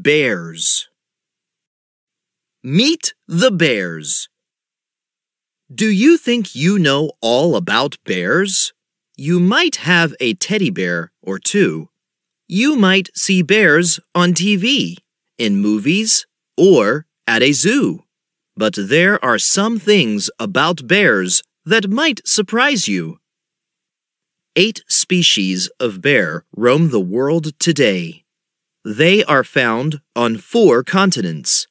Bears. Meet the bears. Do you think you know all about bears? You might have a teddy bear or two. You might see bears on TV, in movies, or at a zoo. But there are some things about bears that might surprise you. 8 species of bear roam the world today. They are found on 4 continents.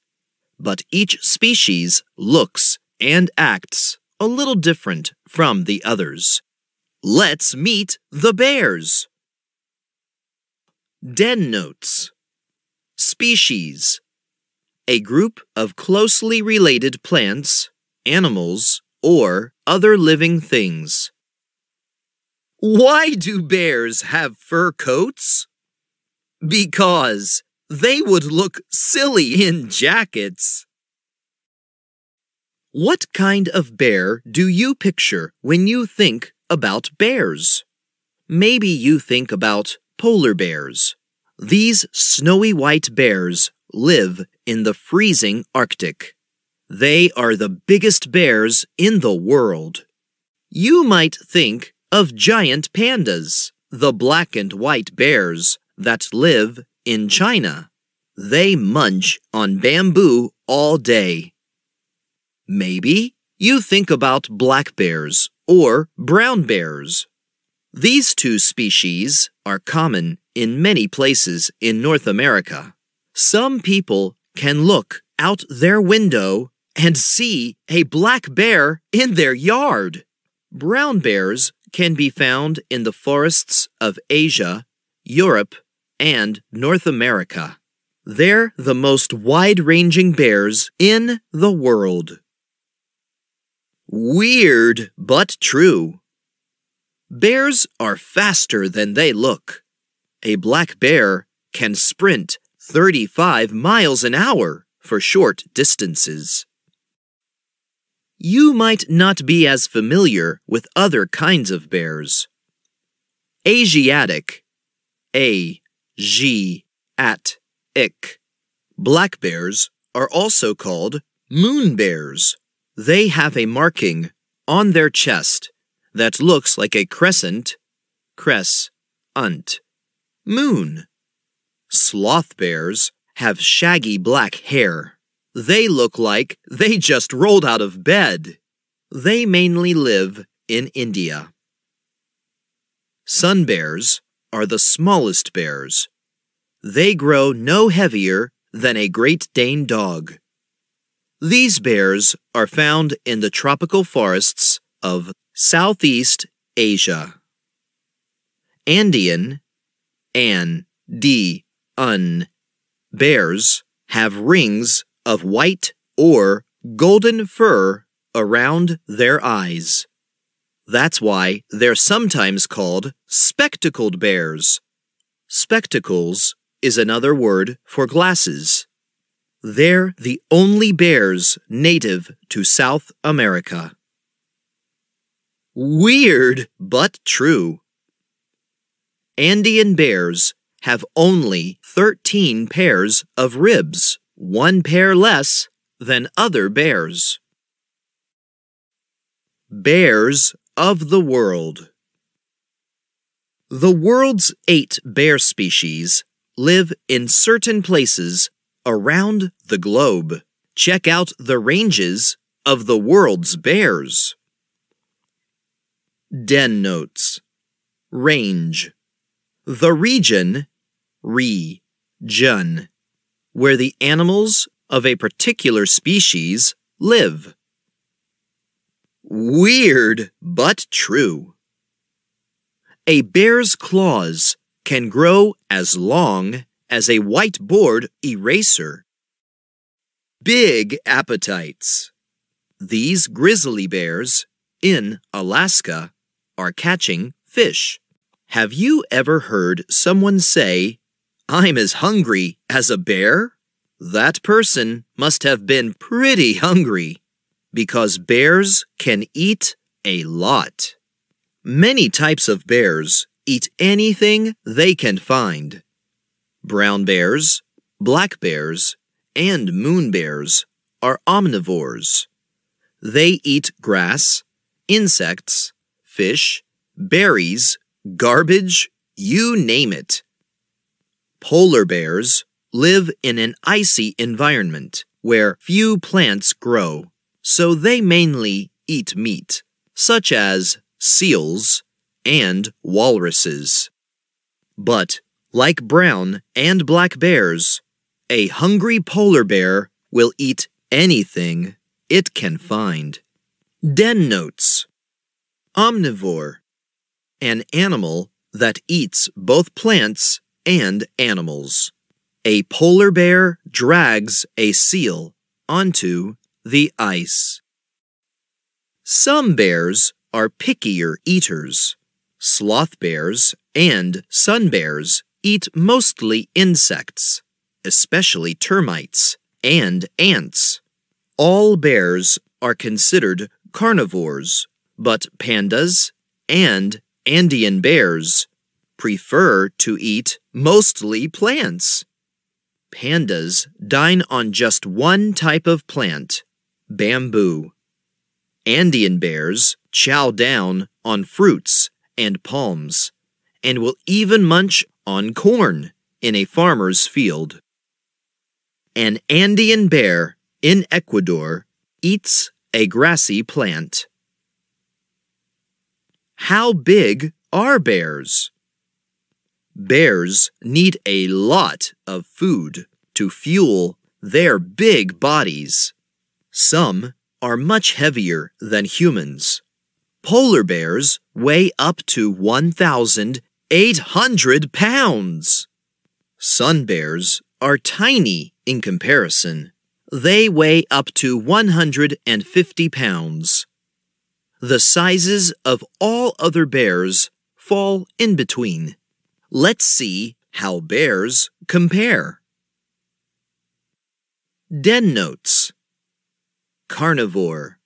But each species looks and acts a little different from the others. Let's meet the bears. Den notes. Species. A group of closely related plants, animals, or other living things. Why do bears have fur coats? Because they would look silly in jackets. What kind of bear do you picture when you think about bears? Maybe you think about polar bears. These snowy white bears live in the freezing Arctic. They are the biggest bears in the world. You might think of giant pandas, the black and white bears that live in China. They munch on bamboo all day. Maybe you think about black bears or brown bears. These 2 species are common in many places in North America. Some people can look out their window and see a black bear in their yard. Brown bears can be found in the forests of Asia, Europe, and North America. They're the most wide-ranging bears in the world. Weird, but true. Bears are faster than they look. A black bear can sprint 35 miles an hour for short distances. You might not be as familiar with other kinds of bears. Asiatic. A-G-at-ic. Black bears are also called moon bears. They have a marking on their chest that looks like a crescent, cress-unt, moon. Sloth bears have shaggy black hair. They look like they just rolled out of bed. They mainly live in India. Sun bears are the smallest bears. They grow no heavier than a Great Dane dog. These bears are found in the tropical forests of Southeast Asia. Andean, bears have rings of white or golden fur around their eyes. That's why they're sometimes called spectacled bears. Spectacles is another word for glasses. They're the only bears native to South America. Weird, but true. Andean bears have only 13 pairs of ribs, 1 pair less than other bears. Bears of the world. The world's 8 bear species live in certain places around the globe. Check out the ranges of the world's bears. Den notes. Range. The region, region, where the animals of a particular species live. Weird, but true. A bear's claws can grow as long as a whiteboard eraser. Big appetites. These grizzly bears in Alaska are catching fish. Have you ever heard someone say, "I'm as hungry as a bear"? That person must have been pretty hungry, because bears can eat a lot. Many types of bears eat anything they can find. Brown bears, black bears, and moon bears are omnivores. They eat grass, insects, fish, berries, garbage, you name it. Polar bears live in an icy environment where few plants grow, so they mainly eat meat, such as seals and walruses. But, like brown and black bears, a hungry polar bear will eat anything it can find. Den notes. Omnivore. An animal that eats both plants and animals. A polar bear drags a seal onto the ice. Some bears are pickier eaters. Sloth bears and sun bears eat mostly insects, especially termites and ants. All bears are considered carnivores, but pandas and Andean bears prefer to eat mostly plants. Pandas dine on just one type of plant, bamboo. Andean bears chow down on fruits and palms, and will even munch on corn in a farmer's field. An Andean bear in Ecuador eats a grassy plant. How big are bears? Bears need a lot of food to fuel their big bodies. Some are much heavier than humans. Polar bears weigh up to 1,800 pounds. Sun bears are tiny in comparison. They weigh up to 150 pounds. The sizes of all other bears fall in between. Let's see how bears compare. Den notes. Carnivore.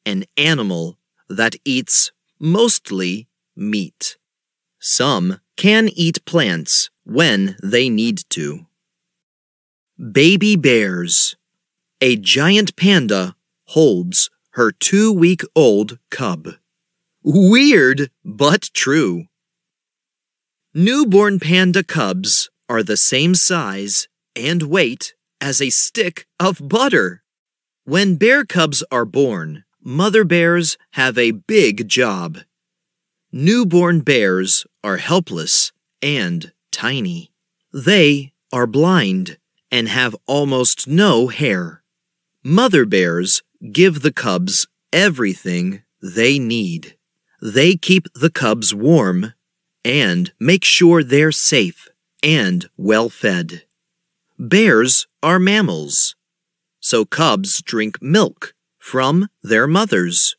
An animal that eats mostly meat. Some can eat plants when they need to. Baby bears. A giant panda holds her 2-week-old cub. Weird, but true. Newborn panda cubs are the same size and weight as a stick of butter. When bear cubs are born, mother bears have a big job. Newborn bears are helpless and tiny. They are blind and have almost no hair. Mother bears give the cubs everything they need. They keep the cubs warm and make sure they're safe and well fed. Bears are mammals, so cubs drink milk from their mothers.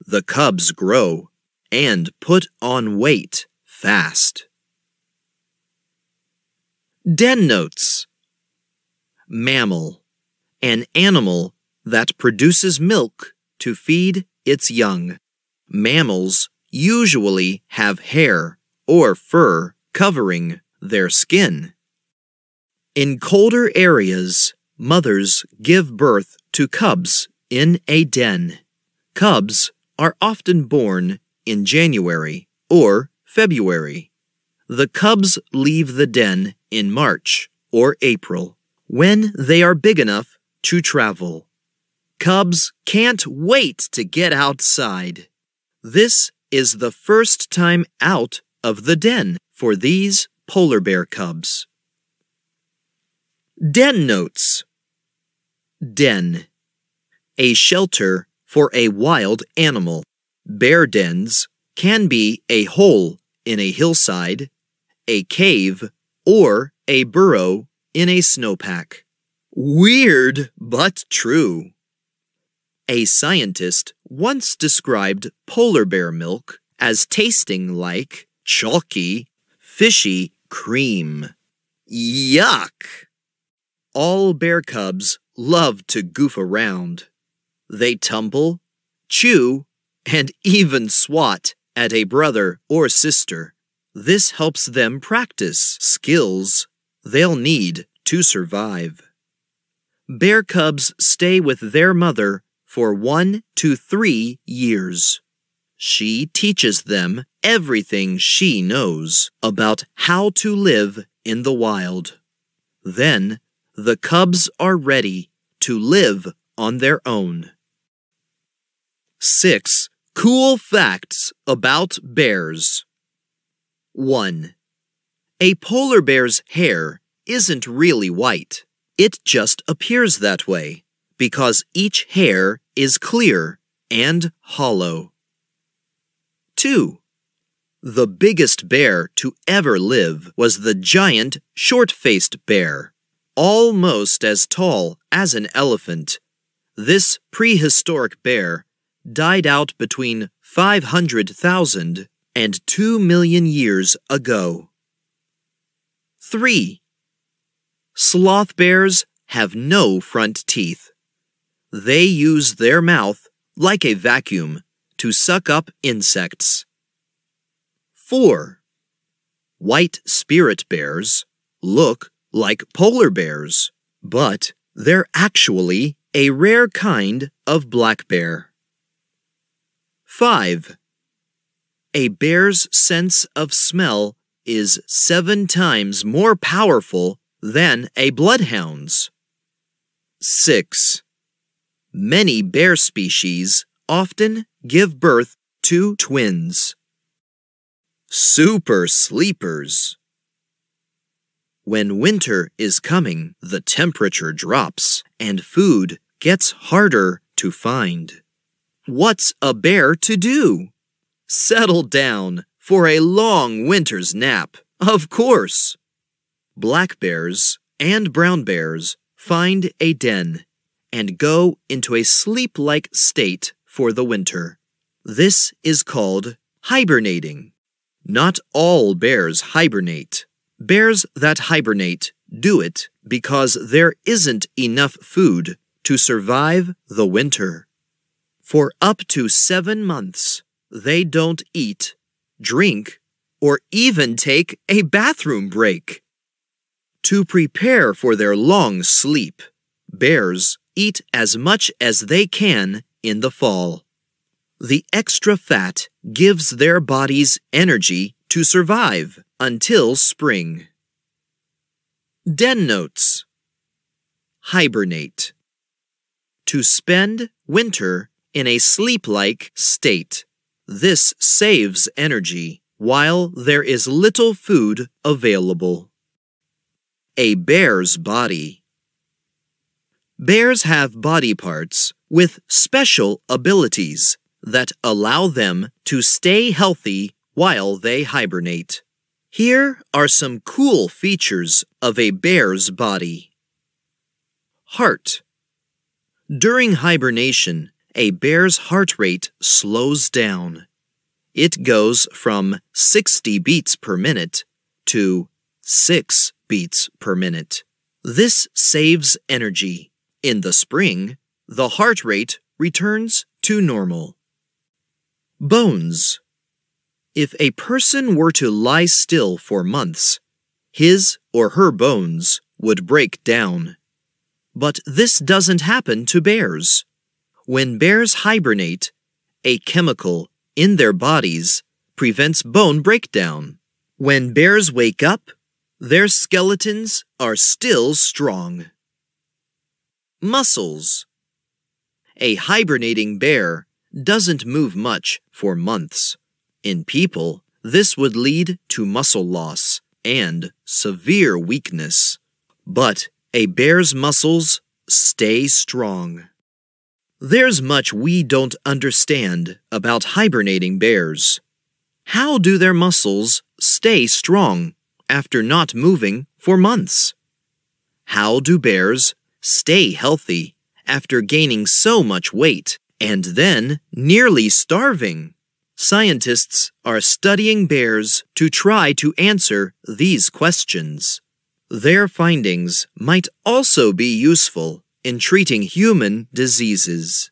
The cubs grow and put on weight fast. Den notes. Mammal. An animal that produces milk to feed its young. Mammals usually have hair or fur covering their skin. In colder areas, mothers give birth to cubs in a den. Cubs are often born in January or February. The cubs leave the den in March or April when they are big enough to travel. Cubs can't wait to get outside. This is the first time out of the den for these polar bear cubs. Den notes. Den. A shelter for a wild animal. Bear dens can be a hole in a hillside, a cave, or a burrow in a snowpack. Weird, but true. A scientist once described polar bear milk as tasting like chalky, fishy cream. Yuck! All bear cubs love to goof around. They tumble, chew, and even swat at a brother or sister. This helps them practice skills they'll need to survive. Bear cubs stay with their mother for 1 to 3 years. She teaches them everything she knows about how to live in the wild. Then, the cubs are ready to live on their own. 6 cool facts about bears. 1. A polar bear's hair isn't really white. It just appears that way because each hair is clear and hollow. 2. The biggest bear to ever live was the giant short-faced bear, almost as tall as an elephant. This prehistoric bear died out between 500,000 and 2 million years ago. 3. Sloth bears have no front teeth. They use their mouth like a vacuum to suck up insects. 4. White spirit bears look like polar bears, but they're actually a rare kind of black bear. 5. A bear's sense of smell is 7 times more powerful than a bloodhound's. 6. Many bear species often give birth to twins. Super sleepers. When winter is coming, the temperature drops and food gets harder to find. What's a bear to do? Settle down for a long winter's nap, of course. Black bears and brown bears find a den and go into a sleep-like state for the winter. This is called hibernating. Not all bears hibernate. Bears that hibernate do it because there isn't enough food to survive the winter. For up to 7 months, they don't eat, drink, or even take a bathroom break. To prepare for their long sleep, bears eat as much as they can in the fall. The extra fat gives their bodies energy to survive until spring. Den notes. Hibernate. To spend winter in a sleep-like state. This saves energy while there is little food available. A bear's body. Bears have body parts with special abilities that allow them to stay healthy while they hibernate. Here are some cool features of a bear's body. Heart. During hibernation, a bear's heart rate slows down. It goes from 60 beats per minute to 6 beats per minute. This saves energy. In the spring, the heart rate returns to normal. Bones. If a person were to lie still for months, his or her bones would break down. But this doesn't happen to bears. When bears hibernate, a chemical in their bodies prevents bone breakdown. When bears wake up, their skeletons are still strong. Muscles. A hibernating bear doesn't move much for months. In people, this would lead to muscle loss and severe weakness. But a bear's muscles stay strong. There's much we don't understand about hibernating bears. How do their muscles stay strong after not moving for months? How do bears stay healthy after gaining so much weight and then nearly starving? Scientists are studying bears to try to answer these questions. Their findings might also be useful in treating human diseases.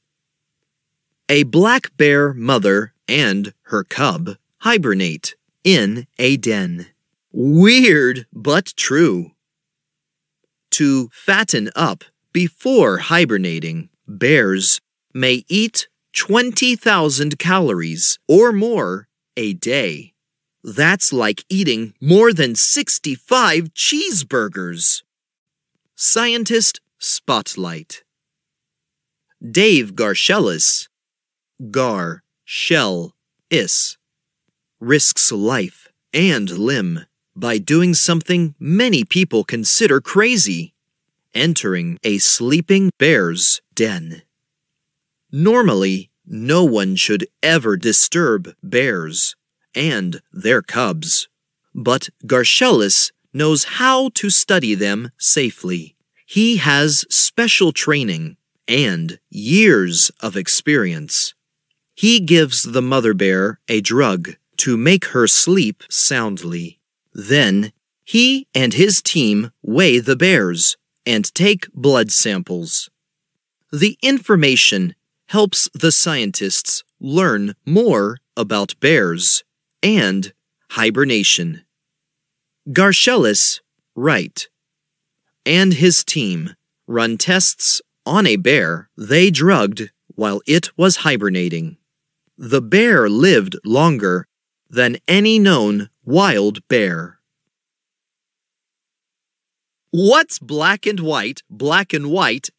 A black bear mother and her cub hibernate in a den. Weird but true. To fatten up before hibernating, bears may eat 20,000 calories or more a day. That's like eating more than 65 cheeseburgers. Scientist Spotlight. Dave Garshellus, Gar-shell-is, risks life and limb by doing something many people consider crazy: entering a sleeping bear's den. Normally, no one should ever disturb bears and their cubs, but Garshellus knows how to study them safely. He has special training and years of experience. He gives the mother bear a drug to make her sleep soundly. Then, he and his team weigh the bears and take blood samples. The information helps the scientists learn more about bears and hibernation. Garshellus, right, and his team run tests on a bear they drugged while it was hibernating. The bear lived longer than any known wild bear. What's black and white,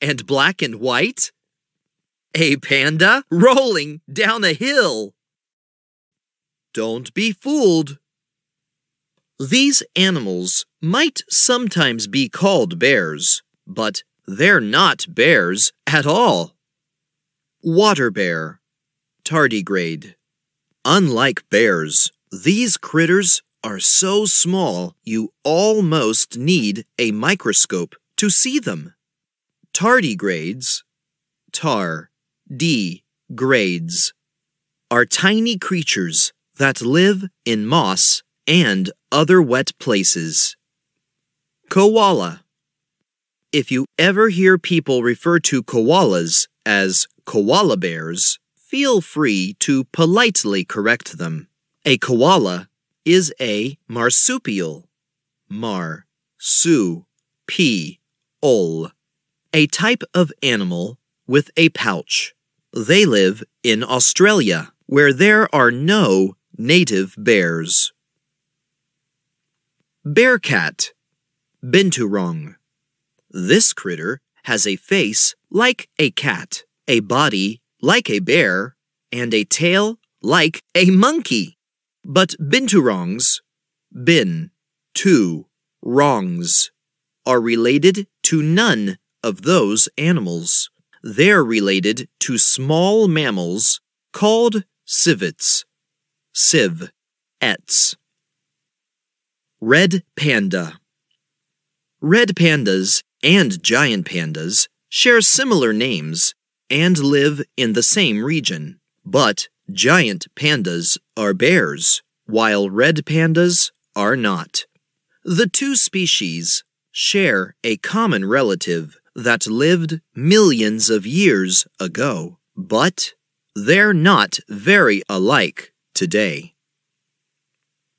and black and white? A panda rolling down a hill. Don't be fooled. These animals might sometimes be called bears, but they're not bears at all. Water bear, tardigrade. Unlike bears, these critters are so small you almost need a microscope to see them. Tardigrades, grades, are tiny creatures that live in moss and other wet places. Koala. If you ever hear people refer to koalas as koala bears, feel free to politely correct them. A koala is a marsupial, a type of animal with a pouch. They live in Australia, where there are no native bears. Bearcat, binturong. This critter has a face like a cat, a body like a bear, and a tail like a monkey. But binturongs, are related to none of those animals. They're related to small mammals called civets, Red panda. Red pandas and giant pandas share similar names and live in the same region, but giant pandas are bears, while red pandas are not. The two species share a common relative that lived millions of years ago, but they're not very alike today.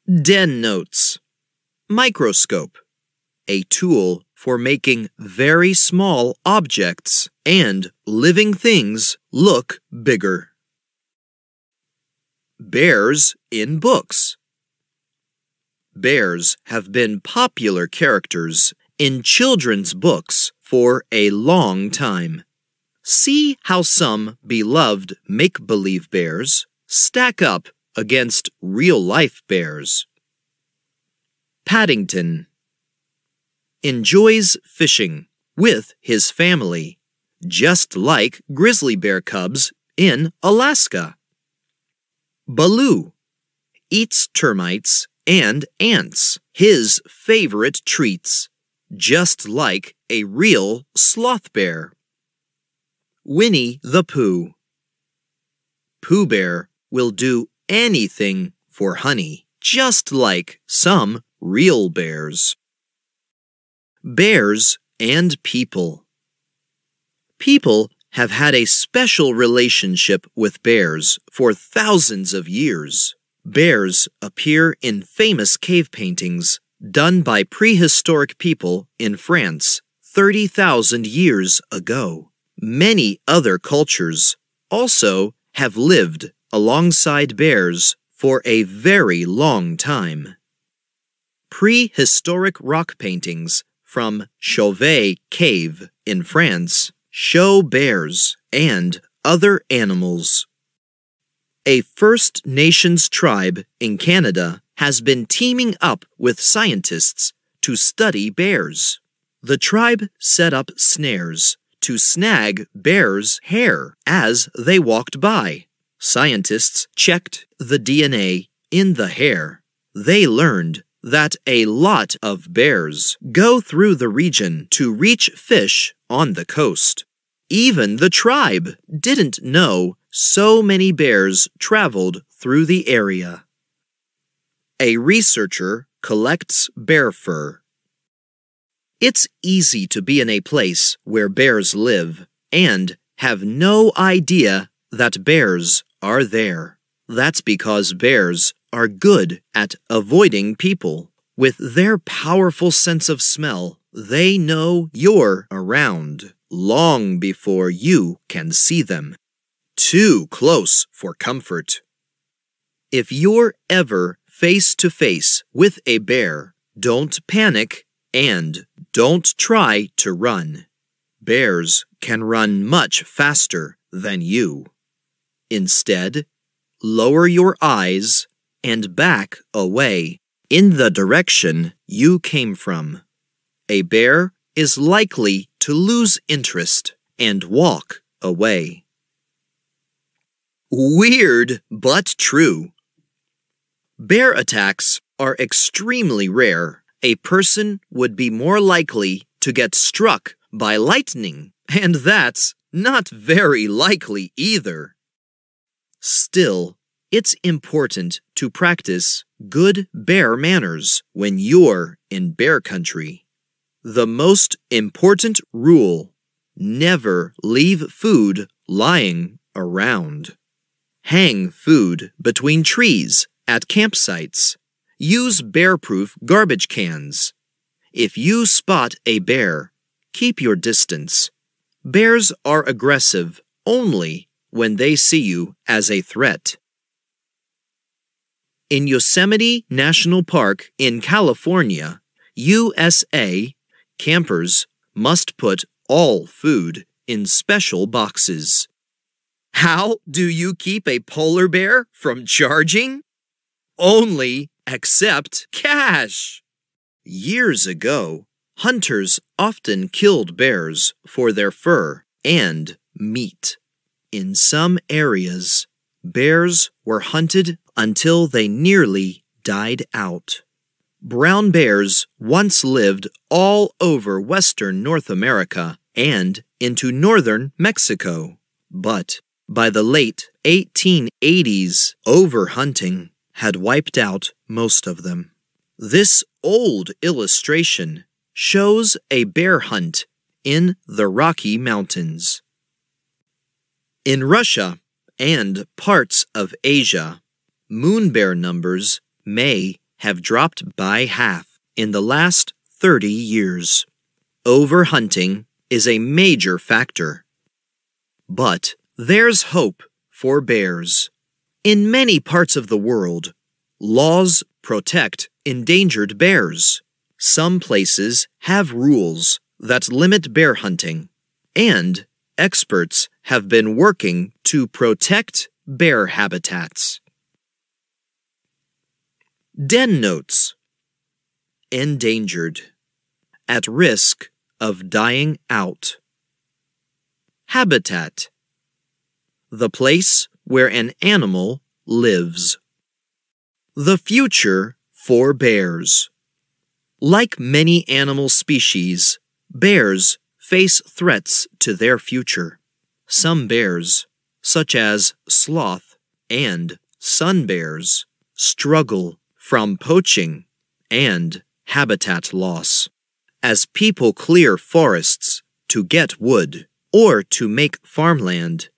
Den notes. Microscope, a tool for making very small objects and living things look bigger. Bears in books. Bears have been popular characters in children's books for a long time. See how some beloved make-believe bears stack up against real-life bears. Paddington enjoys fishing with his family, just like grizzly bear cubs in Alaska. Baloo eats termites and ants, his favorite treats, just like a real sloth bear. Winnie the Pooh. Pooh Bear will do anything for honey, just like some real bears. Bears and people. People have had a special relationship with bears for thousands of years. Bears appear in famous cave paintings done by prehistoric people in France 30,000 years ago. Many other cultures also have lived alongside bears for a very long time. Prehistoric rock paintings from Chauvet Cave in France show bears and other animals. A First Nations tribe in Canada has been teaming up with scientists to study bears. The tribe set up snares to snag bears' hair as they walked by. Scientists checked the DNA in the hair. They learned that a lot of bears go through the region to reach fish on the coast. Even the tribe didn't know so many bears traveled through the area. A researcher collects bear fur. It's easy to be in a place where bears live and have no idea that bears are there. That's because bears are good at avoiding people. With their powerful sense of smell, they know you're around long before you can see them. Too close for comfort. If you're ever face to face with a bear, don't panic and don't try to run. Bears can run much faster than you. Instead, lower your eyes and back away in the direction you came from. A bear is likely to lose interest and walk away. Weird but true. Bear attacks are extremely rare. A person would be more likely to get struck by lightning, and that's not very likely either. Still, it's important to practice good bear manners when you're in bear country. The most important rule: never leave food lying around. Hang food between trees at campsites. Use bear-proof garbage cans. If you spot a bear, keep your distance. Bears are aggressive only when they see you as a threat. In Yosemite National Park in California, USA, campers must put all food in special boxes. How do you keep a polar bear from charging? Only accept cash. Years ago, hunters often killed bears for their fur and meat. In some areas, bears were hunted until they nearly died out. Brown bears once lived all over western North America and into northern Mexico. But by the late 1880s, overhunting had wiped out most of them. This old illustration shows a bear hunt in the Rocky Mountains. In Russia and parts of Asia, moon bear numbers may have dropped by half in the last 30 years. Overhunting is a major factor. But there's hope for bears. In many parts of the world, laws protect endangered bears. Some places have rules that limit bear hunting, and experts have been working to protect bear habitats. Den notes: endangered, at risk of dying out. Habitat: the place where an animal lives. The future for bears. Like many animal species, bears face threats to their future. Some bears, such as sloth and sun bears, struggle from poaching and habitat loss. As people clear forests to get wood or to make farmland,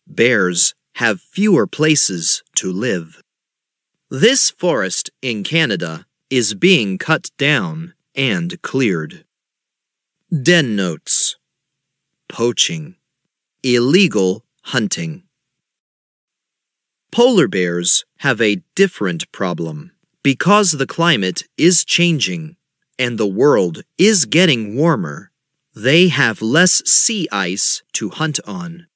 bears have fewer places to live. This forest in Canada is being cut down and cleared. Den notes. Poaching. Illegal hunting. Polar bears have a different problem. Because the climate is changing and the world is getting warmer, they have less sea ice to hunt on.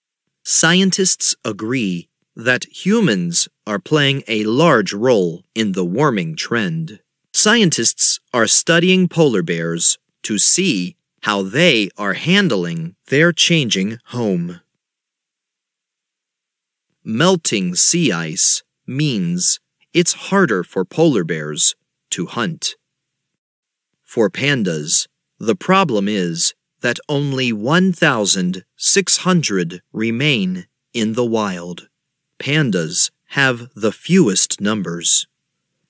Scientists agree that humans are playing a large role in the warming trend. Scientists are studying polar bears to see how they are handling their changing home. Melting sea ice means it's harder for polar bears to hunt. For pandas, the problem is that only 1,600 remain in the wild. Pandas have the fewest numbers.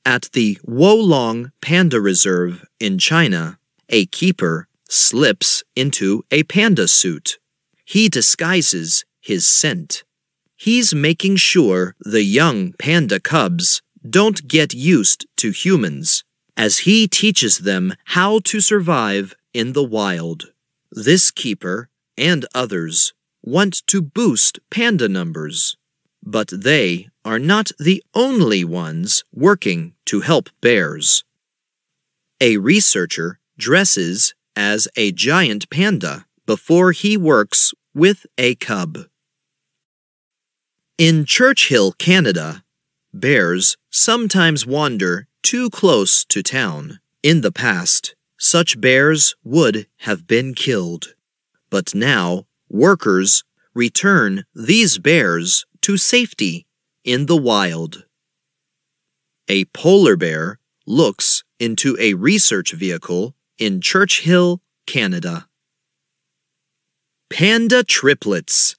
At the Wolong Panda Reserve in China, a keeper slips into a panda suit. He disguises his scent. He's making sure the young panda cubs don't get used to humans, as he teaches them how to survive in the wild. This keeper and others want to boost panda numbers, but they are not the only ones working to help bears. A researcher dresses as a giant panda before he works with a cub. In Churchill, Canada, bears sometimes wander too close to town. In the past, such bears would have been killed. But now, workers return these bears to safety in the wild. A polar bear looks into a research vehicle in Churchill, Canada. Panda triplets.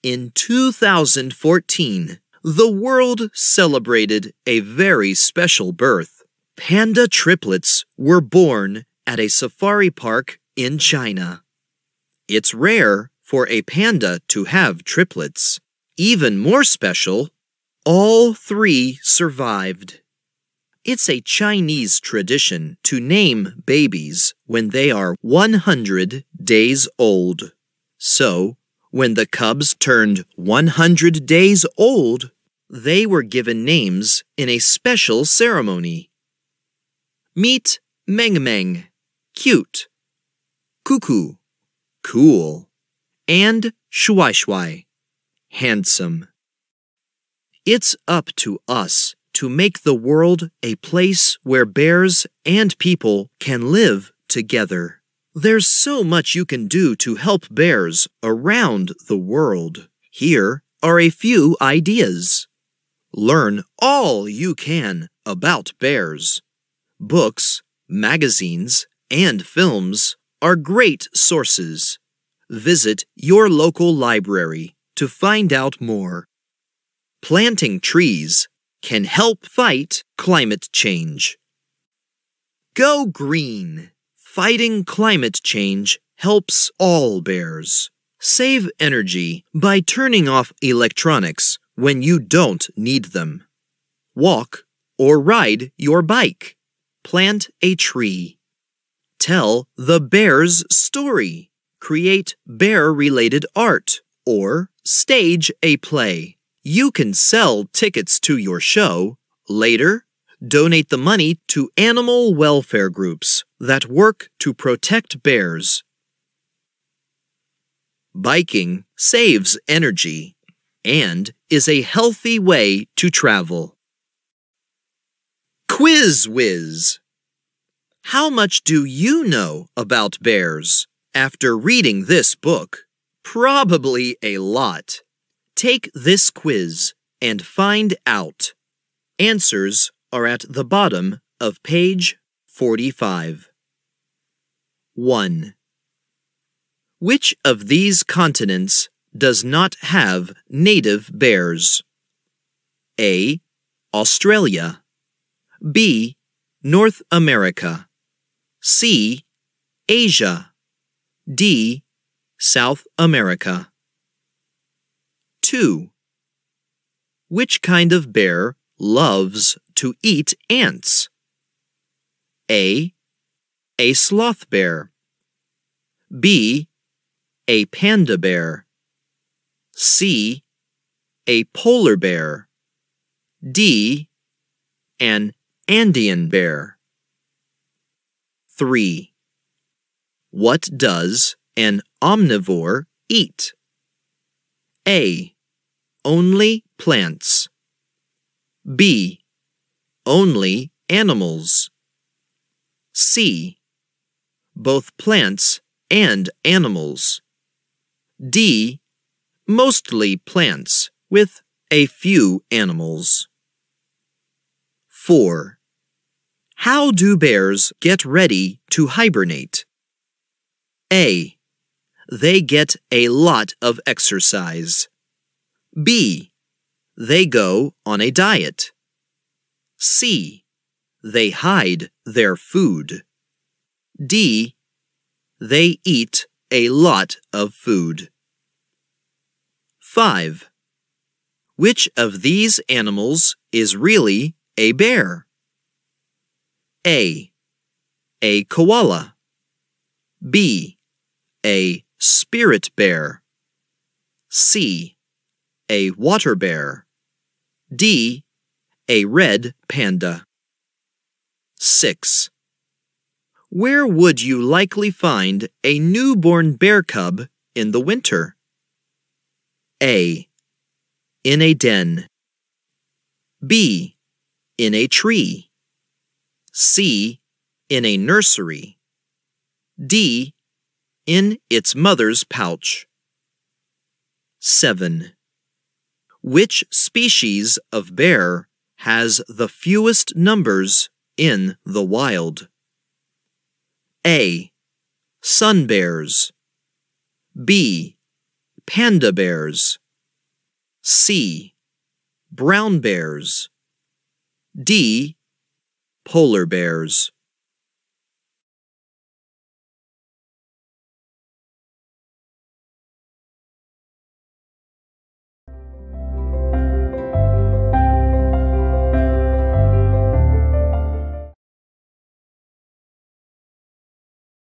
In 2014, the world celebrated a very special birth. Panda triplets were born at a safari park in China. It's rare for a panda to have triplets. Even more special, all three survived. It's a Chinese tradition to name babies when they are 100 days old. So, when the cubs turned 100 days old, they were given names in a special ceremony. Meet Meng Meng, cute, Cuckoo, cool, and Shuai Shuai, handsome. It's up to us to make the world a place where bears and people can live together. There's so much you can do to help bears around the world. Here are a few ideas. Learn all you can about bears. Books, magazines, and films are great sources. Visit your local library to find out more. Planting trees can help fight climate change. Go green. Fighting climate change helps all bears. Save energy by turning off electronics when you don't need them. Walk or ride your bike. Plant a tree. Tell the bear's story. Create bear-related art or stage a play. You can sell tickets to your show. Later, donate the money to animal welfare groups that work to protect bears. Biking saves energy and is a healthy way to travel. Quiz Whiz. How much do you know about bears? After reading this book, probably a lot. Take this quiz and find out. Answers are at the bottom of page 45. 1. Which of these continents does not have native bears? A. Australia. B. North America. C. Asia. D. South America. 2. Which kind of bear loves to eat ants? A sloth bear. B. A panda bear. C. A polar bear. D. An Andean bear. 3. What does an omnivore eat? A. Only plants. B. Only animals. C. Both plants and animals. D. Mostly plants with a few animals. 4. How do bears get ready to hibernate? A. They get a lot of exercise. B. They go on a diet. C. They hide their food. D. They eat a lot of food. 5. Which of these animals is really a bear? A. A koala. B. A spirit bear. C. A water bear. D. A red panda. 6. Where would you likely find a newborn bear cub in the winter? A. In a den. B. In a tree. C. In a nursery. D. In its mother's pouch. 7. Which species of bear has the fewest numbers in the wild? A. Sun bears. B. Panda bears. C. Brown bears. D. Polar bears.